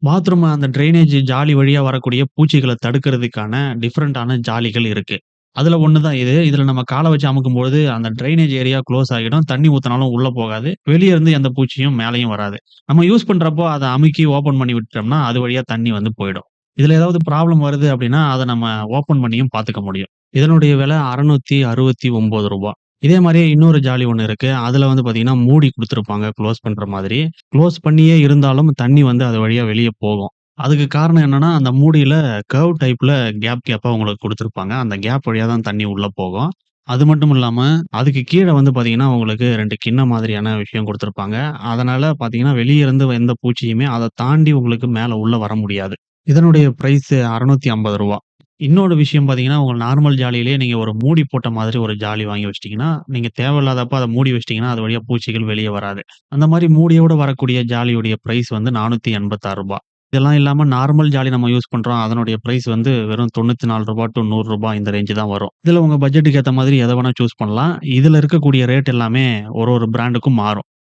Bathroom அந்த drainage jolly வழியா வரக்கூடிய பூச்சிகள தடுக்கிறதுக்கான டிஃபரண்டான ஜாலிகள் இருக்கு. அதுல ஒண்ணு தான் இது. இதுல நம்ம கால வச்சு அமுக்கும்பொழுது அந்த ட்ரைனேஜ் ஏரியா குளோஸ் ஆகிடும். தண்ணி ஊத்துனாலும் உள்ள போகாது. வெளிய இருந்து எந்த பூச்சியும் மேலயும் வராது. நம்ம யூஸ் பண்றப்போ அத அமுக்கி ஓப்பன் பண்ணி விட்டுட்டோம்னா, அது வழியா தண்ணி வந்து போயிடும். இதுல ஏதாவது ப்ராப்ளம் வருது அப்டின்னா, அத நம்ம ஓப்பன் பண்ணியும் பாத்துக்க முடியும். இதனுடைய விலை ரூ. 669. இதே மாரியே இன்னொரு ஜாலி ஒண்ணு இருக்கு. அதுல வந்து பாத்தீங்கன்னா, மூடி குடுத்திருப்பாங்க குளோஸ் பண்ற மாதிரி. குளோஸ் பண்ணியே இருந்தாலும் தண்ணி வந்து அது வழியா வெளிய போகும். அதுக்கு காரணம் என்னன்னா, அந்த மூடியில கர்வ் டைப்ல கேப்பா உங்களுக்கு குடுத்திருப்பாங்க. அந்த கேப் வழியா தான் தண்ணி உள்ள போகும். அது மட்டும் இல்லாம, அதுக்கு கீழ வந்து பாத்தீங்கன்னா, உங்களுக்கு 2 கிண்ணம் மாதிரியான விஷயம் குடுத்திருப்பாங்க. அதனால பாத்தீங்கன்னா, வெளிய இருந்து எந்த பூச்சியுமே அத தாண்டி உங்களுக்கு மேல உள்ள வர முடியாது. இதனுடைய பிரைஸ் ரூ. 650. இன்னொரு விஷயம் பார்த்தீங்கன்னா, உங்க நார்மல் ஜாலியிலேயே நீங்க ஒரு மூடி போட்ட மாதிரி ஒரு ஜாலி வாங்கி வச்சுட்டீங்கன்னா, நீங்க தேவையில்லாதப்ப அத மூடி வச்சுட்டீங்கன்னா, அது வழியா பூச்சிகள் வெளிய வராது. அந்த மாரி மூடியோட வரக்கூடிய ஜாலியுடைய பிரைஸ் வந்து ரூ. 486. இதெல்லாம் இல்லாம நார்மல் ஜாலி நம்ம யூஸ் பண்றோம். அதனுடைய பிரைஸ் வந்து வெறும் ரூ. 94 டூ ரூ. 100 இந்த ரேஞ்ச் தான் வரும். இதுல உங்க பட்ஜெட்டுக்கு ஏத்த மாதிரி எத வேணா சூஸ் பண்ணலாம். இதுல இருக்கக்கூடிய ரேட் எல்லாமே ஒரு பிராண்டுக்கும் மாறும்.